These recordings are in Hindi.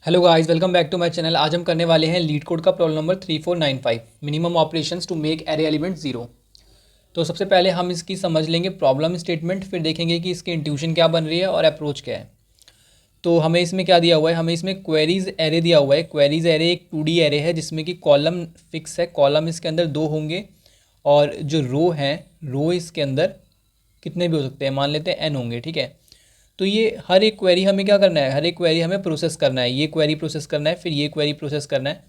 Hello guys, welcome back to my channel. आज हम करने वाले हैं लीड कोड का problem number 3495, minimum operations to make array element zero. तो सबसे पहले हम इसकी समझ लेंगे प्रॉब्लम स्टेटमेंट, फिर देखेंगे कि इसकी इंट्यूशन क्या बन रही है और अप्रोच क्या है। तो हमें इसमें क्या दिया हुआ है, हमें इसमें क्वेरीज एरे दिया हुआ है। क्वेरीज एरे एक 2D एरे है जिसमें कि कॉलम फिक्स है, कॉलम इसके अंदर 2 होंगे और जो रो हैं, रो इसके अंदर कितने भी हो सकते हैं, मान लेते हैं n होंगे। ठीक है, तो ये हर एक क्वेरी हमें क्या करना है, हर एक क्वेरी हमें प्रोसेस करना है। ये क्वेरी प्रोसेस करना है, फिर ये क्वेरी प्रोसेस करना है।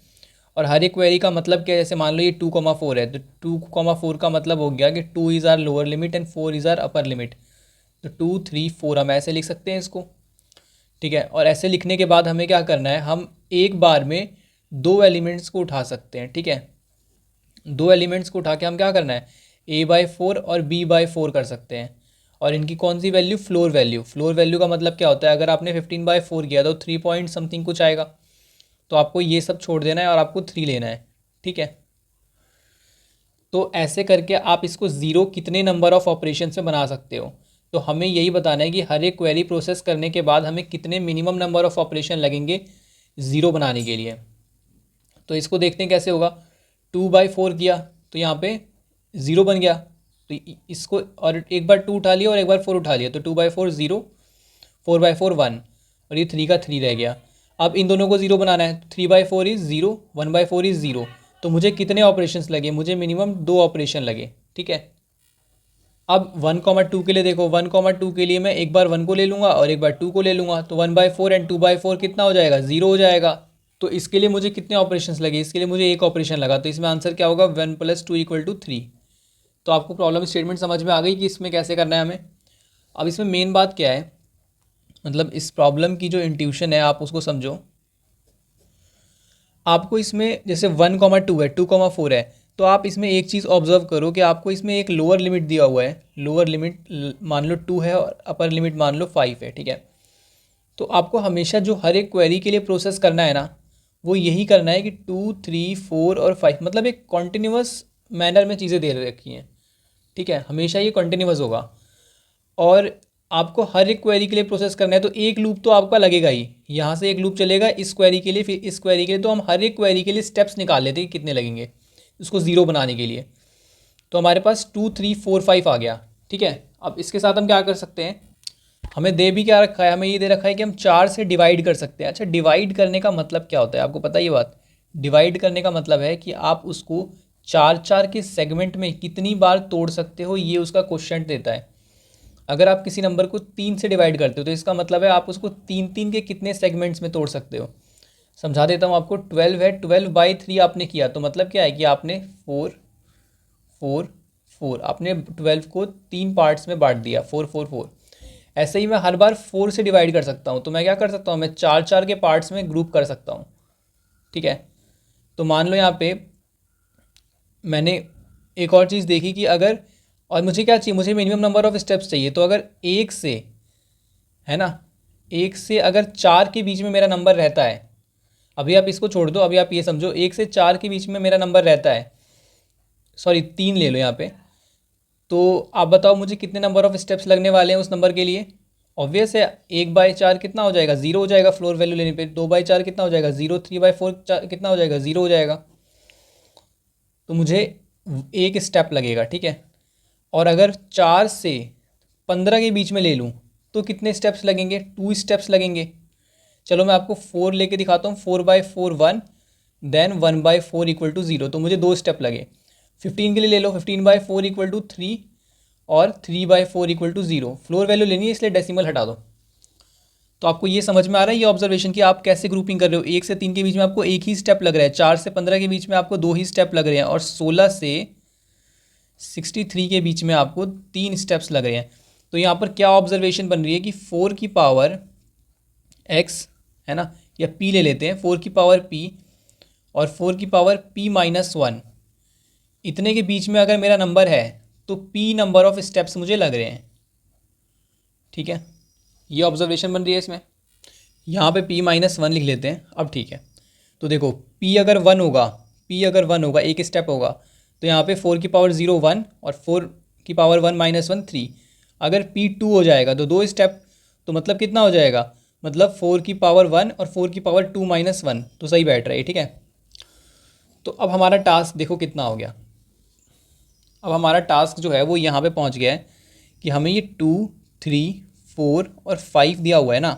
और हर एक क्वेरी का मतलब क्या है, जैसे मान लो ये 2,4 है, तो 2,4 का मतलब हो गया कि 2 is our lower limit and 4 is our upper limit. तो 2 3 4 हम ऐसे लिख सकते हैं इसको। ठीक है, और ऐसे लिखने के बाद हमें क्या करना है, हम एक बार में दो एलिमेंट्स को उठा सकते हैं। ठीक है, दो एलिमेंट्स को उठा के हम क्या करना है, a/4 और b/4 कर सकते हैं। और इनकी कौन सी value, floor value. Floor value का मतलब क्या होता है, अगर आपने 15/4 किया तो 3 पॉइंट समथिंग कुछ आएगा, तो आपको ये सब छोड़ देना है और आपको 3 लेना है। ठीक है, तो ऐसे करके आप इसको ज़ीरो कितने नंबर ऑफ ऑपरेशन में बना सकते हो। तो हमें यही बताना है कि हर एक क्वेरी प्रोसेस करने के बाद हमें कितने मिनिमम नंबर ऑफ ऑपरेशन लगेंगे ज़ीरो बनाने के लिए। तो इसको देखते हैं कैसे होगा। 2/4 किया तो यहाँ पे ज़ीरो बन गया, तो इसको और एक बार 2 उठा लिया और एक बार 4 उठा लिया, तो 2/4 ज़ीरो, 4/4 1, और ये 3 का 3 रह गया। अब इन दोनों को ज़ीरो बनाना है, 3/4 इज़ ज़ीरो, 1/4 इज़ ज़ीरो। तो मुझे कितने ऑपरेशंस लगे, मुझे मिनिमम 2 ऑपरेशन लगे। ठीक है, अब 1,2 के लिए देखो, 1,2 के लिए मैं एक बार 1 को ले लूँगा और एक बार 2 को ले लूँगा, तो 1/4 एंड 2/4 कितना हो जाएगा, ज़ीरो हो जाएगा। तो इसके लिए मुझे कितने ऑपरेशंस लगे, इसके लिए मुझे एक ऑपरेशन लगा, तो इसमें आंसर क्या होगा, 1 + 2 = 3। तो आपको प्रॉब्लम स्टेटमेंट समझ में आ गई कि इसमें कैसे करना है हमें। अब इसमें मेन बात क्या है, मतलब इस प्रॉब्लम की जो इंट्यूशन है आप उसको समझो। आपको इसमें जैसे 1,2 है, 2,4 है, तो आप इसमें एक चीज़ ऑब्जर्व करो कि आपको इसमें एक लोअर लिमिट दिया हुआ है। लोअर लिमिट मान लो 2 है और अपर लिमिट मान लो 5 है। ठीक है, तो आपको हमेशा जो हर एक क्वेरी के लिए प्रोसेस करना है ना, वो यही करना है कि 2 3 4 और 5, मतलब एक कॉन्टिन्यूस मैनर में चीज़ें दे रखी हैं। ठीक है, हमेशा ये कॉन्टिन्यूस होगा। और आपको हर एक क्वेरी के लिए प्रोसेस करना है, तो एक लूप तो आपका लगेगा ही, यहाँ से एक लूप चलेगा इस क्वेरी के लिए, फिर इस क्वेरी के लिए। तो हम हर एक क्वेरी के लिए स्टेप्स निकाल लेते हैं कि कितने लगेंगे इसको ज़ीरो बनाने के लिए। तो हमारे पास 2 3 4 5 आ गया। ठीक है, अब इसके साथ हम क्या कर सकते हैं, हमें दे भी क्या रखा है, हमें ये दे रखा है कि हम 4 से डिवाइड कर सकते हैं। अच्छा, डिवाइड करने का मतलब क्या होता है, आपको पता है ये बात। डिवाइड करने का मतलब है कि आप उसको 4 4 के सेगमेंट में कितनी बार तोड़ सकते हो, ये उसका क्वेश्चन देता है। अगर आप किसी नंबर को 3 से डिवाइड करते हो तो इसका मतलब है आप उसको 3 3 के कितने सेगमेंट्स में तोड़ सकते हो। समझा देता हूँ आपको। 12 है, 12/3 आपने किया, तो मतलब क्या है कि आपने 4 4 4, आपने 12 को 3 पार्ट्स में बांट दिया, 4 4 4। ऐसे ही मैं हर बार 4 से डिवाइड कर सकता हूँ, तो मैं क्या कर सकता हूँ, मैं 4 4 के पार्ट्स में ग्रुप कर सकता हूँ। ठीक है, तो मान लो यहाँ पे मैंने एक और चीज़ देखी कि अगर, और मुझे क्या चाहिए, मुझे मिनिमम नंबर ऑफ स्टेप्स चाहिए। तो अगर एक से, है ना, एक से अगर 4 के बीच में मेरा नंबर रहता है, अभी आप इसको छोड़ दो, अभी आप ये समझो, 1 से 4 के बीच में मेरा नंबर रहता है, सॉरी 3 ले लो यहाँ पे, तो आप बताओ मुझे कितने नंबर ऑफ स्टेप्स लगने वाले हैं उस नंबर के लिए। ऑब्वियस है, 1/4 कितना हो जाएगा, ज़ीरो हो जाएगा फ्लोर वैल्यू लेने पे। 2/4 कितना हो जाएगा, ज़ीरो। 3/4 कितना हो जाएगा, ज़ीरो हो जाएगा। तो मुझे एक स्टेप लगेगा। ठीक है, और अगर 4 से 15 के बीच में ले लूँ तो कितने स्टेप्स लगेंगे, 2 स्टेप्स लगेंगे। चलो मैं आपको 4 लेके दिखाता हूँ, 4/4 1, देन 1/4 = 0, तो मुझे 2 स्टेप लगे। 15 के लिए ले लो, 15/4 = 3 और 3/4 = 0। फ्लोर वैल्यू लेनी है इसलिए डेसिमल हटा दो। तो आपको ये समझ में आ रहा है ये ऑब्जर्वेशन कि आप कैसे ग्रुपिंग कर रहे हो। 1 से 3 के बीच में आपको एक ही स्टेप लग रहा है, 4 से 15 के बीच में आपको 2 ही स्टेप लग रहे हैं, और 16 से 63 के बीच में आपको 3 स्टेप्स लग रहे हैं। तो यहाँ पर क्या ऑब्जर्वेशन बन रही है कि 4 की पावर x, है ना, या p ले लेते हैं, 4 की पावर p और 4 की पावर p-1, इतने के बीच में अगर मेरा नंबर है तो p नंबर ऑफ स्टेप्स मुझे लग रहे हैं। ठीक है, ये ऑब्जर्वेशन बन रही है इसमें। यहाँ पे p-1 लिख लेते हैं। अब ठीक है, तो देखो p अगर 1 होगा, p अगर 1 होगा, एक स्टेप होगा, तो यहाँ पे 4 की पावर 0 1 और 4 की पावर 1 - 1 3। अगर p 2 हो जाएगा तो 2 स्टेप, तो मतलब कितना हो जाएगा, मतलब 4 की पावर 1 और 4 की पावर 2 - 1, तो सही बैठ रहा है, ठीक है। तो अब हमारा टास्क देखो कितना हो गया। अब हमारा टास्क जो है वो यहाँ पे पहुँच गया है कि हमें ये 2, 3, 4 और 5 दिया हुआ है ना,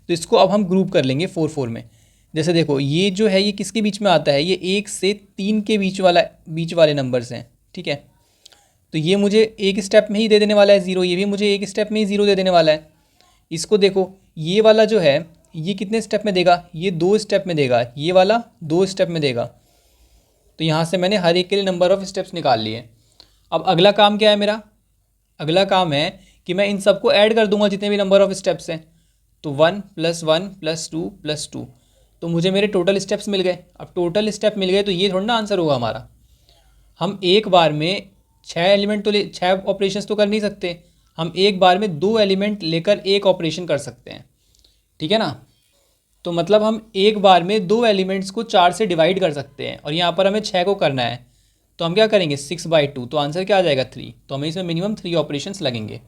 तो इसको अब हम ग्रुप कर लेंगे 4 4 में। जैसे देखो ये जो है ये किसके बीच में आता है, ये 1 से 3 के बीच वाले नंबर्स हैं, ठीक है। तो ये मुझे एक स्टेप में ही दे देने वाला है ज़ीरो, ये भी मुझे एक स्टेप में ही ज़ीरो दे देने वाला है। इसको देखो ये वाला जो है ये कितने स्टेप में देगा, ये 2 स्टेप में देगा, ये वाला 2 स्टेप में देगा। तो यहाँ से मैंने हर एक के लिए नंबर ऑफ़ स्टेप्स निकाल लिए। अब अगला काम क्या है मेरा, अगला काम है कि मैं इन सबको ऐड कर दूंगा जितने भी नंबर ऑफ़ स्टेप्स हैं। तो 1 + 1 + 2 + 2, तो मुझे मेरे टोटल स्टेप्स मिल गए। अब टोटल स्टेप मिल गए तो ये थोड़ा ना आंसर होगा हमारा। हम एक बार में 6 ऑपरेशंस तो कर नहीं सकते, हम एक बार में 2 एलिमेंट लेकर एक ऑपरेशन कर सकते हैं, ठीक है ना। तो मतलब हम एक बार में 2 एलिमेंट्स को 4 से डिवाइड कर सकते हैं, और यहाँ पर हमें 6 को करना है। तो हम क्या करेंगे 6/2, तो आंसर क्या आ जाएगा 3। तो हमें इसमें मिनिमम 3 ऑपरेशंस लगेंगे।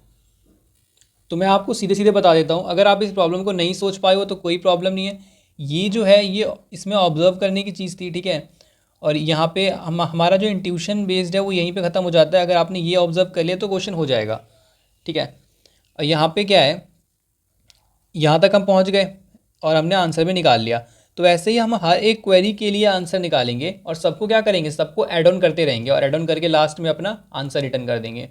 तो मैं आपको सीधे सीधे बता देता हूँ, अगर आप इस प्रॉब्लम को नहीं सोच पाए हो तो कोई प्रॉब्लम नहीं है। ये जो है ये इसमें ऑब्जर्व करने की चीज़ थी, ठीक है। और यहाँ पे हमारा जो इंट्यूशन बेस्ड है वो यहीं पे ख़त्म हो जाता है। अगर आपने ये ऑब्जर्व कर लिया तो क्वेश्चन हो जाएगा, ठीक है। और यहाँ पे क्या है, यहाँ तक हम पहुँच गए और हमने आंसर भी निकाल लिया। तो ऐसे ही हम हर एक क्वेरी के लिए आंसर निकालेंगे और सबको क्या करेंगे, सबको ऐड ऑन करते रहेंगे और ऐड ऑन करके लास्ट में अपना आंसर रिटर्न कर देंगे।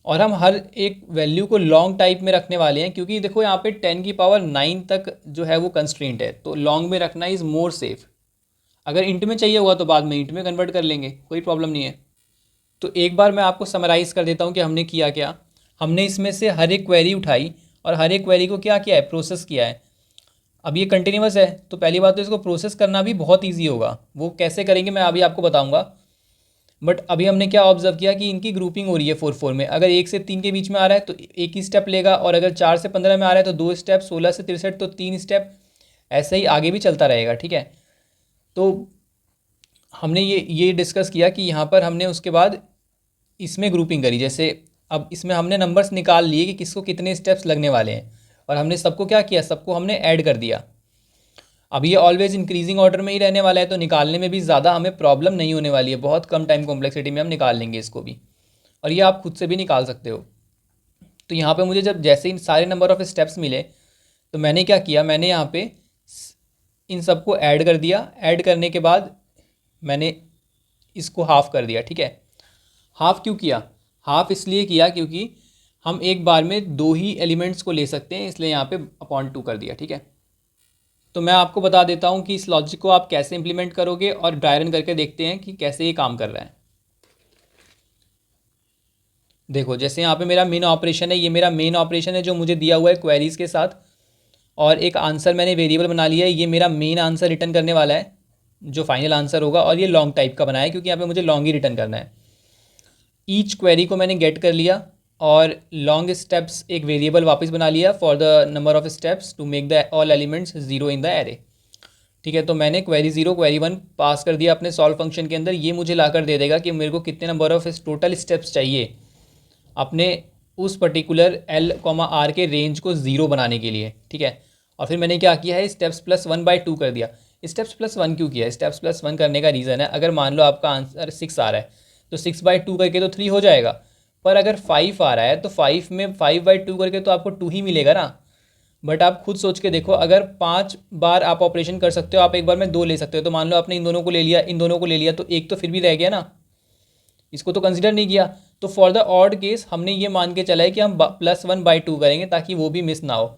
और हम हर एक वैल्यू को लॉन्ग टाइप में रखने वाले हैं, क्योंकि देखो यहाँ पे 10⁻9 तक जो है वो कंस्ट्रेंट है, तो लॉन्ग में रखना इज़ मोर सेफ। अगर इंट में चाहिए होगा तो बाद में इंट में कन्वर्ट कर लेंगे, कोई प्रॉब्लम नहीं है। तो एक बार मैं आपको समराइज़ कर देता हूँ कि हमने किया क्या। हमने इसमें से हर एक क्वेरी उठाई और हर एक क्वेरी को क्या किया है, प्रोसेस किया है। अब ये कंटिन्यूस है तो पहली बात तो इसको प्रोसेस करना भी बहुत ईजी होगा, वो कैसे करेंगे मैं अभी आपको बताऊँगा। बट अभी हमने क्या ऑब्जर्व किया कि इनकी ग्रुपिंग हो रही है 4 4 में। अगर 1 से 3 के बीच में आ रहा है तो एक ही स्टेप लेगा, और अगर 4 से 15 में आ रहा है तो 2 स्टेप, 16 से 63 तो 3 स्टेप, ऐसे ही आगे भी चलता रहेगा, ठीक है। तो हमने ये डिस्कस किया कि यहाँ पर हमने उसके बाद इसमें ग्रुपिंग करी। जैसे अब इसमें हमने नंबर्स निकाल लिए कि किसको कितने स्टेप्स लगने वाले हैं, और हमने सबको क्या किया, सबको हमने ऐड कर दिया। अब ये ऑलवेज इंक्रीजिंग ऑर्डर में ही रहने वाला है, तो निकालने में भी ज़्यादा हमें प्रॉब्लम नहीं होने वाली है, बहुत कम टाइम कॉम्प्लेक्सिटी में हम निकाल लेंगे इसको भी, और ये आप खुद से भी निकाल सकते हो। तो यहाँ पे मुझे जब जैसे इन सारे नंबर ऑफ़ स्टेप्स मिले तो मैंने क्या किया, मैंने यहाँ पे इन सबको ऐड कर दिया। ऐड करने के बाद मैंने इसको हाफ़ कर दिया, ठीक है। हाफ़ क्यों किया, हाफ़ इसलिए किया क्योंकि हम एक बार में 2 ही एलिमेंट्स को ले सकते हैं, इसलिए यहाँ पे /2 कर दिया, ठीक है। तो मैं आपको बता देता हूँ कि इस लॉजिक को आप कैसे इंप्लीमेंट करोगे, और ड्राई रन करके देखते हैं कि कैसे ये काम कर रहा है। देखो जैसे यहाँ पे मेरा मेन ऑपरेशन है, ये मेरा मेन ऑपरेशन है जो मुझे दिया हुआ है क्वेरीज़ के साथ, और एक आंसर मैंने वेरिएबल बना लिया है। ये मेरा मेन आंसर रिटर्न करने वाला है जो फाइनल आंसर होगा, और ये लॉन्ग टाइप का बनाया है क्योंकि यहाँ पे मुझे लॉन्ग ही रिटर्न करना है। ईच क्वेरी को मैंने गेट कर लिया, और लॉन्ग स्टेप्स एक वेरिएबल वापस बना लिया for the number of steps to make the all elements zero in the array, ठीक है। तो मैंने क्वेरी 0 क्वेरी 1 पास कर दिया अपने सॉल्व फंक्शन के अंदर। ये मुझे लाकर दे देगा कि मेरे को कितने नंबर ऑफ टोटल स्टेप्स चाहिए अपने उस पर्टिकुलर L, R के रेंज को 0 बनाने के लिए, ठीक है। और फिर मैंने क्या किया है, स्टेप्स +1/2 कर दिया। स्टेप्स +1 क्यों किया, स्टेप्स +1 करने का रीज़न है, अगर मान लो आपका आंसर 6 आ रहा है तो 6/2 करके तो 3 हो जाएगा, पर अगर 5 आ रहा है तो 5 में 5/2 करके तो आपको 2 ही मिलेगा ना। बट आप खुद सोच के देखो, अगर 5 बार आप ऑपरेशन कर सकते हो, आप एक बार में 2 ले सकते हो, तो मान लो आपने इन दोनों को ले लिया, इन दोनों को ले लिया, तो एक तो फिर भी रह गया ना, इसको तो कंसिडर नहीं किया। तो फॉर द ऑड केस हमने ये मान के चला है कि हम +1/2 करेंगे ताकि वो भी मिस ना हो।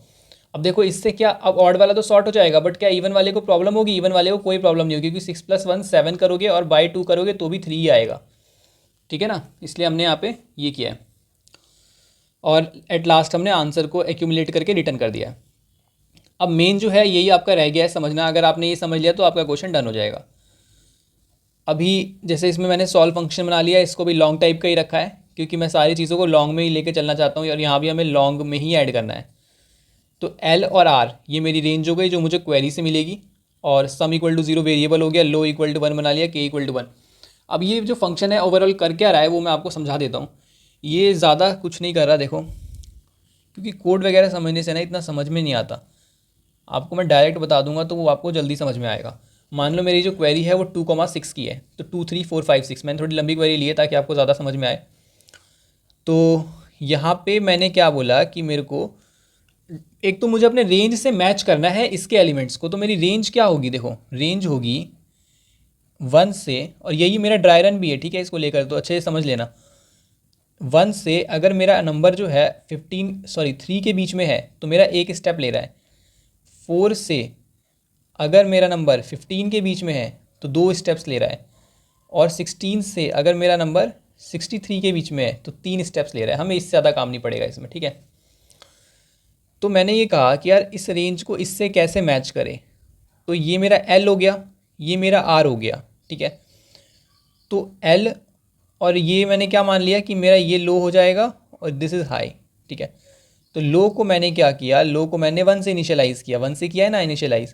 अब देखो इससे क्या, अब ऑड वाला तो सॉर्ट हो जाएगा, बट क्या इवन वाले को प्रॉब्लम होगी, इवन वाले को कोई प्रॉब्लम नहीं होगी, क्योंकि 6 + 1 7 करोगे और /2 करोगे तो भी 3 ही आएगा, ठीक है ना। इसलिए हमने यहाँ पे ये किया है, और एट लास्ट हमने आंसर को एक्यूमुलेट करके रिटर्न कर दिया है। अब मेन जो है यही आपका रह गया है समझना। अगर आपने ये समझ लिया तो आपका क्वेश्चन डन हो जाएगा। अभी जैसे इसमें मैंने सॉल्व फंक्शन बना लिया है, इसको भी लॉन्ग टाइप का ही रखा है क्योंकि मैं सारी चीज़ों को लॉन्ग में ही लेके चलना चाहता हूँ, और यहाँ भी हमें लॉन्ग में ही ऐड करना है। तो L और R ये मेरी रेंज हो गई जो मुझे क्वेरी से मिलेगी, और सम = 0 वेरिएबल हो गया, लो = 1 बना लिया, K = 1। अब ये जो फंक्शन है ओवरऑल कर क्या रहा है वो मैं आपको समझा देता हूँ। ये ज़्यादा कुछ नहीं कर रहा, देखो क्योंकि कोड वगैरह समझने से ना इतना समझ में नहीं आता, आपको मैं डायरेक्ट बता दूंगा तो वो आपको जल्दी समझ में आएगा। मान लो मेरी जो क्वेरी है वो 2,6 की है, तो 2 3 4 5 6, मैंने थोड़ी लंबी क्वेरी ली है ताकि आपको ज़्यादा समझ में आए। तो यहाँ पे मैंने क्या बोला कि मेरे को एक तो मुझे अपने रेंज से मैच करना है इसके एलिमेंट्स को, तो मेरी रेंज क्या होगी, देखो रेंज होगी 1 से, और यही मेरा ड्राई रन भी है, ठीक है, इसको लेकर तो अच्छे से समझ लेना। 1 से अगर मेरा नंबर जो है 3 के बीच में है तो मेरा एक स्टेप ले रहा है। 4 से अगर मेरा नंबर 15 के बीच में है तो 2 स्टेप्स ले रहा है, और 16 से अगर मेरा नंबर 63 के बीच में है तो 3 स्टेप्स ले रहा है। हमें इससे ज़्यादा काम नहीं पड़ेगा इसमें, ठीक है। तो मैंने ये कहा कि यार इस रेंज को इससे कैसे मैच करें, तो ये मेरा एल हो गया, ये मेरा आर हो गया, ठीक है। तो एल और ये मैंने क्या मान लिया कि मेरा ये लो हो जाएगा और दिस इज़ हाई, ठीक है। तो लो को मैंने क्या किया, लो को मैंने 1 से इनिशियलाइज़ किया, 1 से किया है ना इनिशियलाइज़,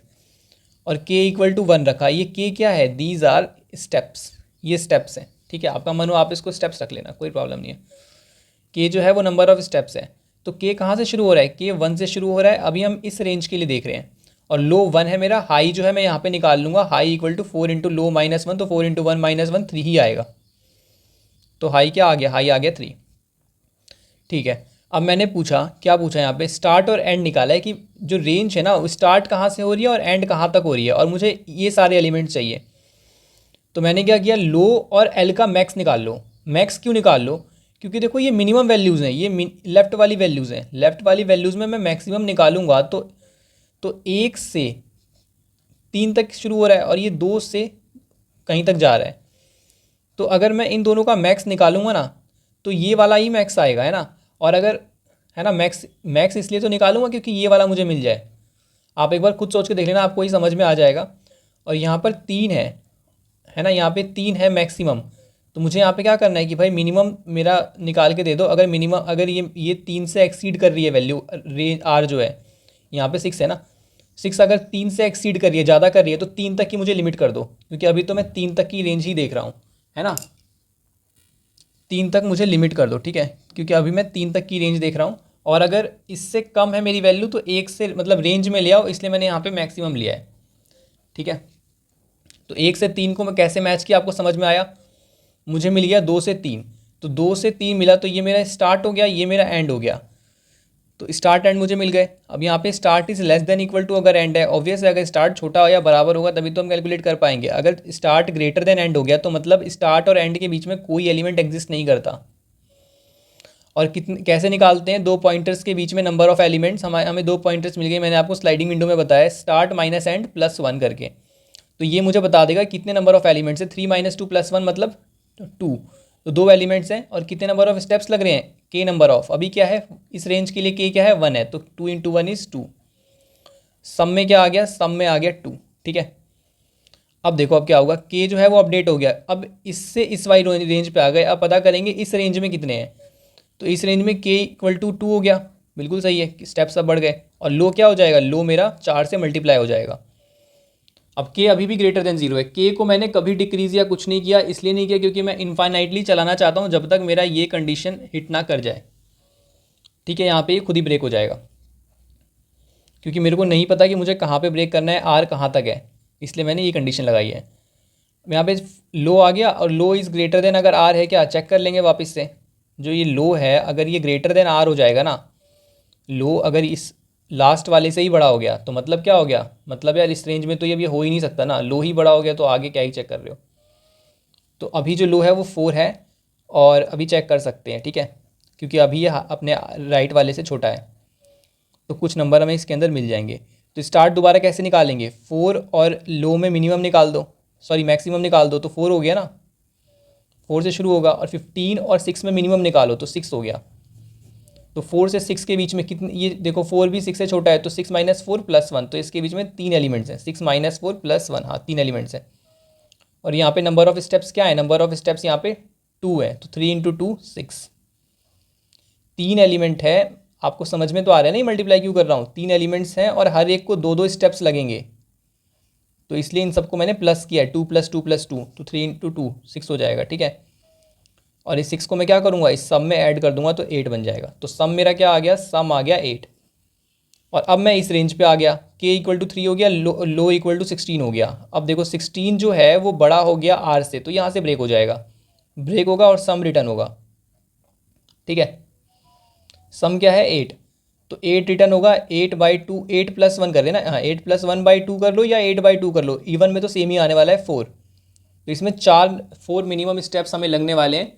और k इक्वल टू 1 रखा। ये k क्या है, दीज आर स्टेप्स, ये स्टेप्स हैं, ठीक है। आपका मन हो आप इसको स्टेप्स रख लेना, कोई प्रॉब्लम नहीं है। k जो है वो नंबर ऑफ स्टेप्स है, तो k कहाँ से शुरू हो रहा है, k 1 से शुरू हो रहा है। अभी हम इस रेंज के लिए देख रहे हैं, और लो 1 है मेरा, हाई जो है मैं यहाँ पे निकाल लूँगा, high equal to 4 into low minus 1, तो 4 इंटू 1 माइनस 1 3 ही आएगा। तो हाई क्या आ गया, हाई आ गया 3, ठीक है। अब मैंने पूछा, क्या पूछा यहाँ पे, स्टार्ट और एंड निकाला है कि जो रेंज है ना वो स्टार्ट कहाँ से हो रही है और एंड कहाँ तक हो रही है, और मुझे ये सारे एलिमेंट चाहिए। तो मैंने क्या किया, लो और एल का मैक्स निकाल लो। मैक्स क्यों निकाल लो, क्योंकि देखो ये मिनिमम वैल्यूज़ हैं, ये लेफ़्ट वाली वैल्यूज़ हैं, लेफ़्ट वाली वैल्यूज़ में मैं मैक्सिमम निकालूंगा तो 1 से 3 तक शुरू हो रहा है और ये 2 से कहीं तक जा रहा है। तो अगर मैं इन दोनों का मैक्स निकालूंगा ना तो ये वाला ही मैक्स आएगा, है ना। और अगर, है ना, मैक्स इसलिए तो निकालूंगा क्योंकि ये वाला मुझे मिल जाए। आप एक बार खुद सोच के देख लेना, आपको ही समझ में आ जाएगा। और यहाँ पर 3 है ना, यहाँ पे 3 है मैक्सिमम, तो मुझे यहाँ पे क्या करना है कि भाई मिनिमम मेरा निकाल के दे दो। अगर मिनिमम, अगर ये 3 से एक्सीड कर रही है वैल्यू, रेंज आर जो है यहाँ पे 6 है ना, 6 अगर 3 से एक्सीड कर रही है, ज़्यादा कर रही है, तो 3 तक की मुझे लिमिट कर दो, क्योंकि अभी तो मैं 3 तक की रेंज ही देख रहा हूँ, है ना। 3 तक मुझे लिमिट कर दो, ठीक है, क्योंकि अभी मैं 3 तक की रेंज देख रहा हूँ। और अगर इससे कम है मेरी वैल्यू तो 1 से मतलब रेंज में ले आओ, इसलिए मैंने यहाँ पे मैक्सिमम लिया है, ठीक है। तो 1 से 3 को मैं कैसे मैच किया आपको समझ में आया। मुझे मिल गया 2 से 3, तो 2 से 3 मिला तो ये मेरा स्टार्ट हो गया, ये मेरा एंड हो गया। तो स्टार्ट एंड मुझे मिल गए। अब यहाँ पे start is less than equal to अगर एंड है, ऑब्वियस है, अगर स्टार्ट छोटा हो या बराबर होगा तभी तो हम कैलकुलेट कर पाएंगे। अगर स्टार्ट ग्रेटर देन एंड हो गया तो मतलब स्टार्ट और एंड के बीच में कोई एलिमेंट एग्जिस्ट नहीं करता। और कितने कैसे निकालते हैं, 2 पॉइंटर्स के बीच में नंबर ऑफ एलिमेंट्स, हमें 2 पॉइंटर्स मिल गए, मैंने आपको स्लाइडिंग विंडो में बताया, स्टार्ट माइनस एंड प्लस 1 करके। तो ये मुझे बता देगा कितने नंबर ऑफ एलिमेंट्स है, 3 - 2 + 1 मतलब 2, तो 2 एलिमेंट्स हैं। और कितने नंबर ऑफ स्टेप्स लग रहे हैं, k नंबर ऑफ, अभी क्या है इस रेंज के लिए k क्या है 1 है, तो 2 × 1 = 2। सम में क्या आ गया, सम में आ गया 2, ठीक है। अब देखो अब क्या होगा, k जो है वो अपडेट हो गया, अब इससे इस वाली रेंज पे आ गए। अब पता करेंगे इस रेंज में कितने हैं, तो इस रेंज में k = 2 हो गया, बिल्कुल सही है, स्टेप्स अब बढ़ गए। और लो क्या हो जाएगा, लो मेरा 4 से मल्टीप्लाई हो जाएगा। अब k अभी भी ग्रेटर देन 0 है, k को मैंने कभी डिक्रीज़ या कुछ नहीं किया, इसलिए नहीं किया क्योंकि मैं इनफाइनाइटली चलाना चाहता हूँ जब तक मेरा ये कंडीशन हिट ना कर जाए, ठीक है। यहाँ पे ये खुद ही ब्रेक हो जाएगा, क्योंकि मेरे को नहीं पता कि मुझे कहाँ पे ब्रेक करना है, आर कहाँ तक है, इसलिए मैंने ये कंडीशन लगाई है। यहाँ पे लो आ गया, और लो इज़ ग्रेटर देन अगर आर है क्या, चेक कर लेंगे वापस से। जो ये लो है अगर ये ग्रेटर देन आर हो जाएगा ना, लो अगर इस लास्ट वाले से ही बड़ा हो गया तो मतलब क्या हो गया, मतलब यार इस रेंज में तो ये हो ही नहीं सकता ना, लो ही बड़ा हो गया तो आगे क्या ही चेक कर रहे हो। तो अभी जो लो है वो 4 है, और अभी चेक कर सकते हैं, ठीक है, क्योंकि अभी ये अपने राइट वाले से छोटा है, तो कुछ नंबर हमें इसके अंदर मिल जाएंगे। तो स्टार्ट दोबारा कैसे निकालेंगे, 4 और लो में मिनिमम निकाल दो, सॉरी मैक्सिमम निकाल दो, तो 4 हो गया ना, 4 से शुरू होगा, और 15 और 6 में मिनिमम निकालो तो 6 हो गया। तो 4 से 6 के बीच में कितने, ये देखो 4 भी 6 से छोटा है, तो 6 - 4 + 1, तो इसके बीच में 3 एलिमेंट्स हैं, 6 - 4 + 1, हाँ 3 एलिमेंट्स हैं। और यहाँ पे नंबर ऑफ स्टेप्स क्या है, नंबर ऑफ स्टेप्स यहाँ पे 2 है, तो 3 × 2 = 6, 3 एलिमेंट है। आपको समझ में तो आ रहा है नहीं मल्टीप्लाई क्यों कर रहा हूँ, 3 एलिमेंट्स हैं और हर एक को 2 स्टेप्स लगेंगे, तो इसलिए इन सबको मैंने प्लस किया है, 2 + 2 + 2, तो 3 × 2 = 6 हो जाएगा, ठीक है। और इस 6 को मैं क्या करूँगा, इस सम में ऐड कर दूंगा तो 8 बन जाएगा। तो सम मेरा क्या आ गया, सम आ गया 8। और अब मैं इस रेंज पे आ गया, k इक्वल टू 3 हो गया, लो इक्वल टू 16 हो गया। अब देखो 16 जो है वो बड़ा हो गया r से, तो यहाँ से ब्रेक हो जाएगा, ब्रेक होगा और सम रिटर्न होगा। ठीक है, सम क्या है 8, तो 8 रिटर्न होगा, 8/2, 8 + 1 कर लेना, हाँ 8 + 1/2 कर लो या 8/2 कर लो, इवन में तो सेम ही आने वाला है 4। तो इसमें 4 मिनिमम स्टेप्स हमें लगने वाले हैं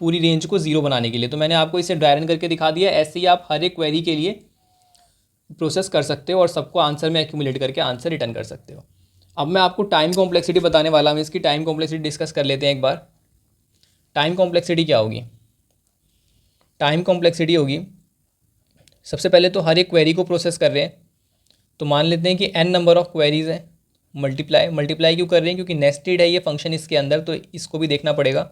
पूरी रेंज को ज़ीरो बनाने के लिए। तो मैंने आपको इसे ड्राई रन करके दिखा दिया। ऐसे ही आप हर एक क्वेरी के लिए प्रोसेस कर सकते हो और सबको आंसर में एक्यूमुलेट करके आंसर रिटर्न कर सकते हो। अब मैं आपको टाइम कॉम्प्लेक्सिटी बताने वाला हूँ, इसकी टाइम कॉम्प्लेक्सिटी डिस्कस कर लेते हैं एक बार। टाइम कॉम्प्लेक्सिटी क्या होगी, टाइम कॉम्प्लेक्सिटी होगी, सबसे पहले तो हर एक क्वेरी को प्रोसेस कर रहे हैं, तो मान लेते हैं कि n नंबर ऑफ़ क्वेरीज़ हैं, मल्टीप्लाई क्यों कर रहे हैं, क्योंकि नेस्टेड है ये फंक्शन इसके अंदर, तो इसको भी देखना पड़ेगा।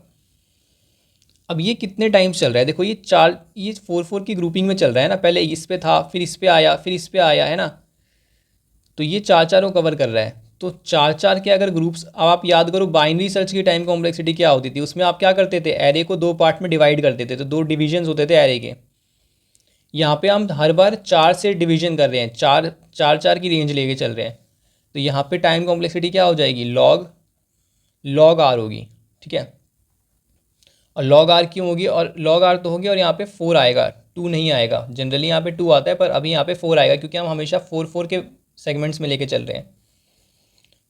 अब ये कितने टाइम्स चल रहा है, देखो ये 4 की ग्रुपिंग में चल रहा है ना, पहले इस पे था, फिर इस पे आया, फिर इस पे आया, है ना, तो ये 4 को कवर कर रहा है। तो 4 के अगर ग्रुप्स, अब आप याद करो बाइनरी सर्च की टाइम कॉम्प्लेक्सिटी क्या होती थी, उसमें आप क्या करते थे, एरे को 2 पार्ट में डिवाइड करते थे, तो 2 डिविजन्स होते थे एरे के। यहाँ पे हम हर बार 4 से डिवीजन कर रहे हैं, 4 की रेंज लेके चल रहे हैं, तो यहाँ पे टाइम कॉम्प्लेक्सिटी क्या हो जाएगी, लॉग आर होगी। ठीक है, और लॉग आर क्यों होगी, और लॉग आर तो होगी, और यहाँ पे 4 आएगा, 2 नहीं आएगा। जनरली यहाँ पे 2 आता है, पर अभी यहाँ पे 4 आएगा, क्योंकि हम हमेशा 4 के सेगमेंट्स में लेके चल रहे हैं।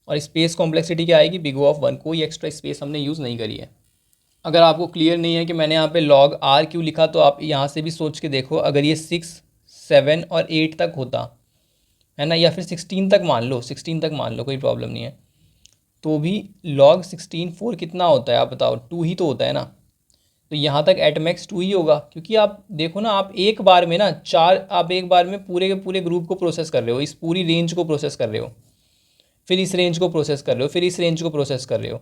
और स्पेस कॉम्प्लेक्सिटी क्या आएगी, बिग O ऑफ 1, कोई एक्स्ट्रा स्पेस हमने यूज़ नहीं करी है। अगर आपको क्लियर नहीं है कि मैंने यहाँ पे लॉग आर क्यों लिखा, तो आप यहाँ से भी सोच के देखो, अगर ये 6, 7 और 8 तक होता है ना, या फिर 16 तक मान लो, 16 तक मान लो, कोई प्रॉब्लम नहीं है, तो भी लॉग 16 4 कितना होता है आप बताओ, 2 ही तो होता है ना। तो यहाँ तक एट मैक्स 2 ही होगा, क्योंकि आप देखो ना, आप एक बार में ना आप एक बार में पूरे के पूरे ग्रुप को प्रोसेस कर रहे हो, इस पूरी रेंज को प्रोसेस कर रहे हो, फिर इस रेंज को प्रोसेस कर रहे हो, फिर इस रेंज को प्रोसेस कर रहे हो,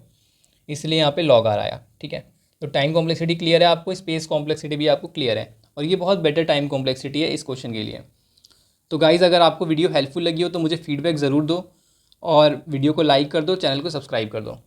इसलिए यहाँ पे लॉग आर आया। ठीक है, तो टाइम कॉम्प्लेक्सिटी क्लियर है आपको, स्पेस कॉम्प्लेक्सिटी भी आपको क्लियर है, और ये बहुत बेटर टाइम कॉम्प्लेक्सिटी है इस क्वेश्चन के लिए। तो गाइज़, अगर आपको वीडियो हेल्पफुल लगी हो तो मुझे फीडबैक ज़रूर दो, और वीडियो को लाइक कर दो, चैनल को सब्सक्राइब कर दो।